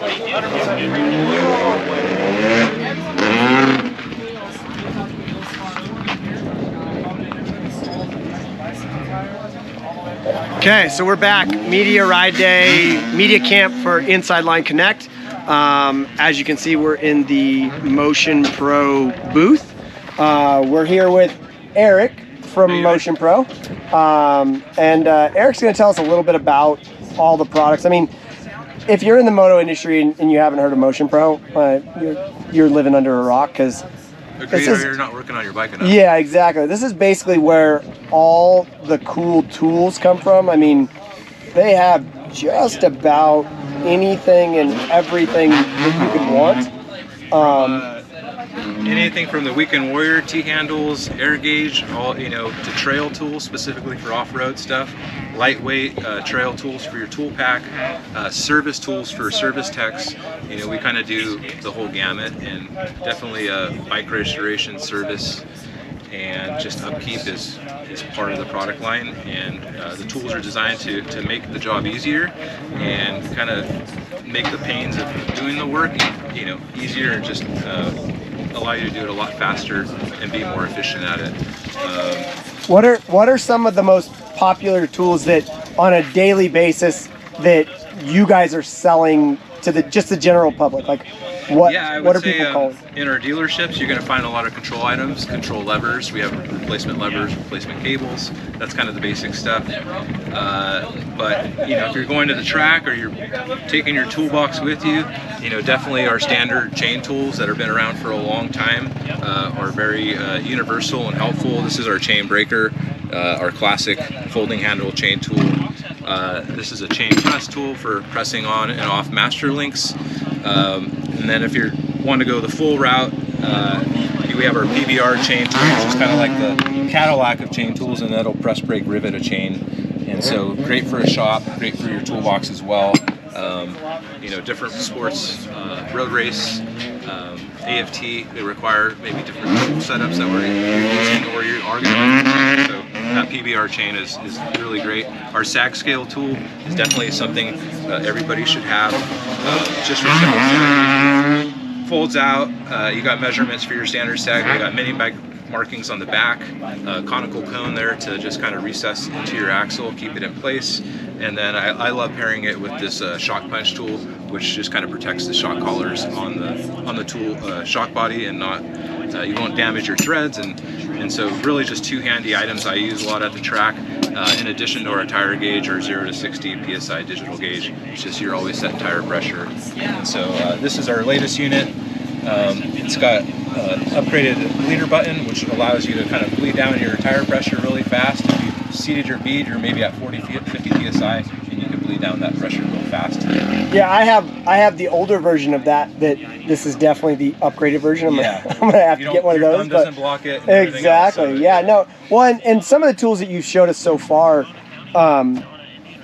Okay, so we're back. Media Ride Day, Media Camp for Inside Line Connect. As you can see, we're in the Motion Pro booth. We're here with Eric from Motion Pro. Eric's going to tell us a little bit about all the products. I mean, if you're in the moto industry and you haven't heard of Motion Pro, you're living under a rock, because you're not working on your bike enough. Yeah, exactly. This is basically where all the cool tools come from. I mean, they have just about anything and everything that you could want. Anything from the Weekend Warrior T-handles, air gauge, all, to trail tools specifically for off-road stuff, lightweight trail tools for your tool pack, service tools for service techs. We kind of do the whole gamut, and definitely bike restoration, service, and just upkeep is part of the product line. And the tools are designed to make the job easier and kind of make the pains of doing the work easier, and just allow you to do it a lot faster and be more efficient at it. What are some of the most popular tools that on a daily basis that you guys are selling to just the general public? Like, what are people calling? In our dealerships, you're going to find a lot of control items, control levers. We have replacement levers, replacement cables. That's kind of the basic stuff. But if you're going to the track or you're taking your toolbox with you, definitely our standard chain tools that have been around for a long time are very universal and helpful. This is our chain breaker, our classic folding handle chain tool. This is a chain press tool for pressing on and off master links. And then if you want to go the full route, we have our PBR chain tool, which is kind of like the Cadillac of chain tools, and that'll press brake rivet a chain. And so great for a shop, great for your toolbox as well. Different sports, road race, AFT, they require maybe different tool setups that we're using or you are going to. So that PBR chain is really great. Our sag scale tool is definitely something everybody should have. Just for simple, folds out. You got measurements for your standard sag. You got mini bike markings on the back, conical cone there to just kind of recess into your axle, keep it in place. And then I love pairing it with this shock punch tool, which just kind of protects the shock collars on the tool shock body, and not you won't damage your threads. And so really just two handy items I use a lot at the track, in addition to our tire gauge, or 0 to 60 PSI digital gauge. It's just you're always setting tire pressure. And so this is our latest unit. It's got upgraded bleeder button, which allows you to kind of bleed down your tire pressure really fast. If you seated your bead, you're maybe at 40, 50 PSI, and you can bleed down that pressure real fast. Yeah, I have the older version of that. This is definitely the upgraded version. I'm gonna have to get one of those. Your thumb doesn't block it. Exactly. Else, so yeah. No. Well, and some of the tools that you've showed us so far,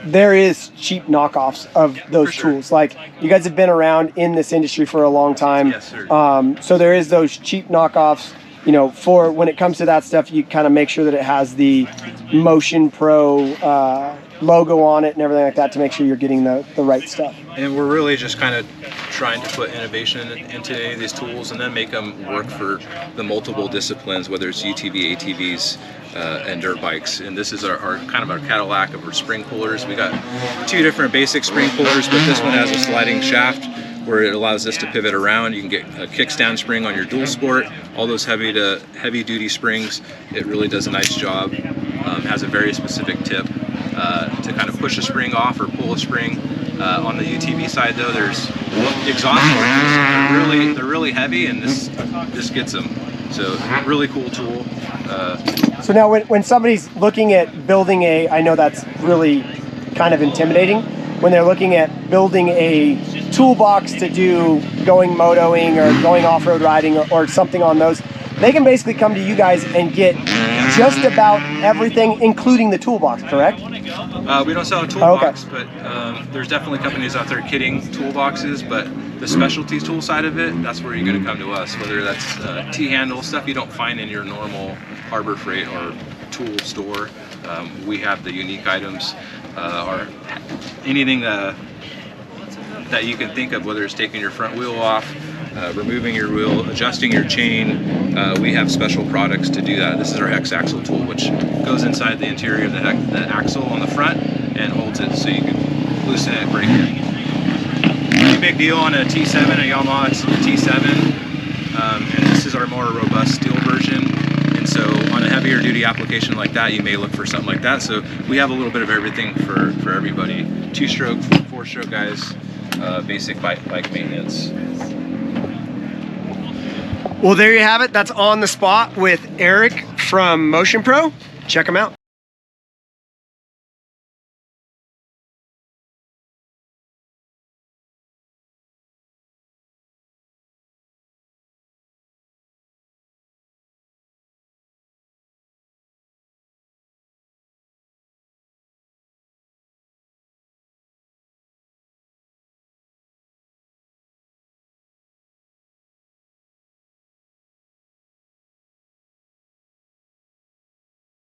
there is cheap knockoffs of those tools. Like, you guys have been around in this industry for a long time. Yes, sir. So there is those cheap knockoffs. For when it comes to that stuff, you kind of make sure that it has the Motion Pro logo on it and everything like that to make sure you're getting the right stuff. And we're really just kind of trying to put innovation into any of these tools and then make them work for the multiple disciplines, whether it's UTV, ATVs, and dirt bikes. And this is our kind of our Cadillac of our spring pullers. We got two different basic spring pullers, but this one has a sliding shaft where it allows us to pivot around. You can get a kickstand spring on your dual sport, all those heavy duty springs. It really does a nice job. Has a very specific tip to kind of push a spring off or pull a spring. On the UTV side though, there's exhaust springs. They're really heavy, and this gets them. So really cool tool. So now when somebody's looking at building I know that's really kind of intimidating, when they're looking at building a toolbox to do going motoing or going off-road riding or something on those, they can basically come to you guys and get just about everything, including the toolbox, correct? We don't sell a toolbox, but there's definitely companies out there kitting toolboxes, but the specialty tool side of it, that's where you're going to come to us, whether that's T-handle, stuff you don't find in your normal Harbor Freight or tool store. We have the unique items, or anything that you can think of, whether it's taking your front wheel off, removing your wheel, adjusting your chain. We have special products to do that. This is our X axle tool, which goes inside the interior of the axle on the front and holds it so you can loosen it and break it. Pretty big deal on a T7, a Yamaha T7, and this is our more robust steel version. And so on a heavier duty application like that, you may look for something like that. So we have a little bit of everything for everybody. 2-stroke, 4-stroke guys, basic bike maintenance. Well, there you have it. That's On the Spot with Eric from Motion Pro. Check him out.